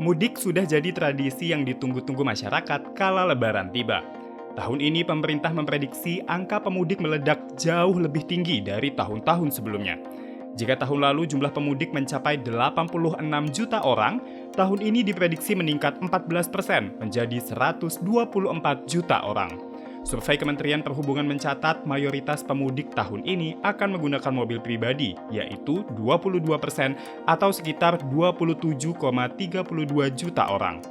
Mudik sudah jadi tradisi yang ditunggu-tunggu masyarakat kala Lebaran tiba. Tahun ini pemerintah memprediksi angka pemudik meledak jauh lebih tinggi dari tahun-tahun sebelumnya. Jika tahun lalu jumlah pemudik mencapai 86 juta orang, tahun ini diprediksi meningkat 14% menjadi 124 juta orang. Survei Kementerian Perhubungan mencatat mayoritas pemudik tahun ini akan menggunakan mobil pribadi, yaitu 22% atau sekitar 27,32 juta orang.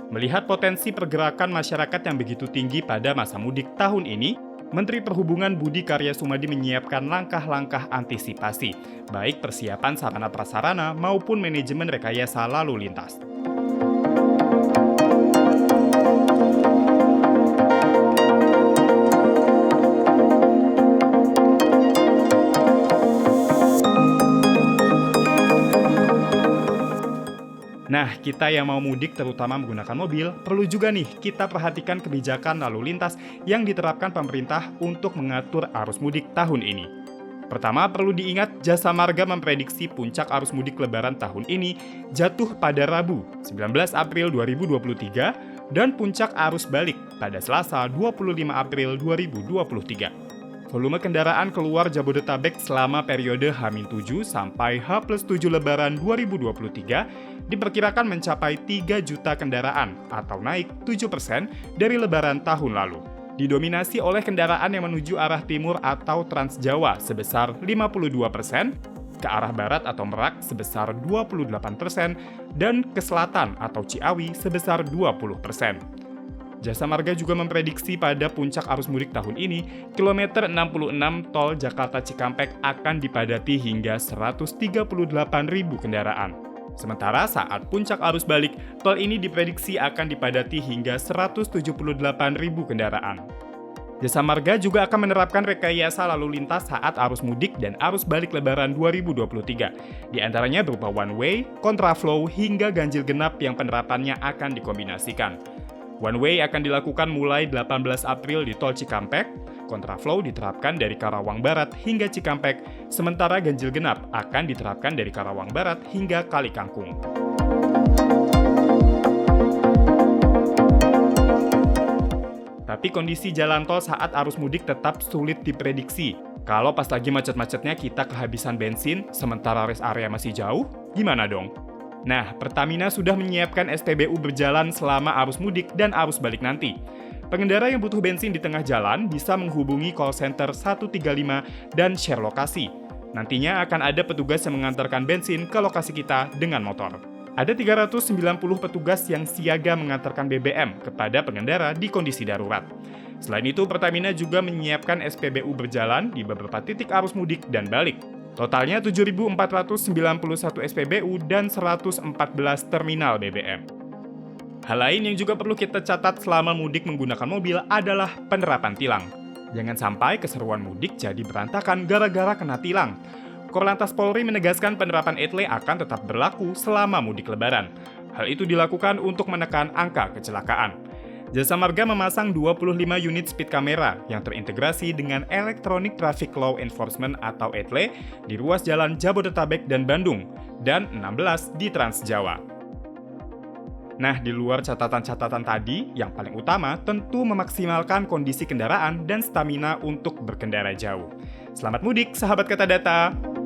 Melihat potensi pergerakan masyarakat yang begitu tinggi pada masa mudik tahun ini, Menteri Perhubungan Budi Karya Sumadi menyiapkan langkah-langkah antisipasi, baik persiapan sarana-prasarana maupun manajemen rekayasa lalu lintas. Nah, kita yang mau mudik terutama menggunakan mobil, perlu juga nih kita perhatikan kebijakan lalu lintas yang diterapkan pemerintah untuk mengatur arus mudik tahun ini. Pertama, perlu diingat Jasa Marga memprediksi puncak arus mudik Lebaran tahun ini jatuh pada Rabu, 19 April 2023 dan puncak arus balik pada Selasa, 25 April 2023. Volume kendaraan keluar Jabodetabek selama periode H-7 sampai H+7 Lebaran 2023 diperkirakan mencapai 3 juta kendaraan atau naik 7% dari Lebaran tahun lalu. Didominasi oleh kendaraan yang menuju arah timur atau Trans Jawa sebesar 52%, ke arah barat atau Merak sebesar 28%, dan ke selatan atau Ciawi sebesar 20%. Jasa Marga juga memprediksi pada puncak arus mudik tahun ini, kilometer 66 tol Jakarta Cikampek akan dipadati hingga 138.000 kendaraan. Sementara saat puncak arus balik, tol ini diprediksi akan dipadati hingga 178.000 kendaraan. Jasa Marga juga akan menerapkan rekayasa lalu lintas saat arus mudik dan arus balik Lebaran 2023, di antaranya berupa one way, kontraflow, hingga ganjil genap yang penerapannya akan dikombinasikan. One way akan dilakukan mulai 18 April di Tol Cikampek, kontraflow diterapkan dari Karawang Barat hingga Cikampek, sementara ganjil genap akan diterapkan dari Karawang Barat hingga Kali Kangkung. Tapi kondisi jalan tol saat arus mudik tetap sulit diprediksi. Kalau pas lagi macet-macetnya kita kehabisan bensin, sementara rest area masih jauh, gimana dong? Nah, Pertamina sudah menyiapkan SPBU berjalan selama arus mudik dan arus balik nanti. Pengendara yang butuh bensin di tengah jalan bisa menghubungi call center 135 dan share lokasi. Nantinya akan ada petugas yang mengantarkan bensin ke lokasi kita dengan motor. Ada 390 petugas yang siaga mengantarkan BBM kepada pengendara di kondisi darurat. Selain itu, Pertamina juga menyiapkan SPBU berjalan di beberapa titik arus mudik dan balik. Totalnya 7.491 SPBU dan 114 terminal BBM. Hal lain yang juga perlu kita catat selama mudik menggunakan mobil adalah penerapan tilang. Jangan sampai keseruan mudik jadi berantakan gara-gara kena tilang. Korlantas Polri menegaskan penerapan ETLE akan tetap berlaku selama mudik Lebaran. Hal itu dilakukan untuk menekan angka kecelakaan. Jasa Marga memasang 25 unit speed camera yang terintegrasi dengan Electronic Traffic Law Enforcement atau ETLE di ruas jalan Jabodetabek dan Bandung, dan 16 di Trans Jawa. Nah, di luar catatan-catatan tadi, yang paling utama tentu memaksimalkan kondisi kendaraan dan stamina untuk berkendara jauh. Selamat mudik, sahabat Kata Data!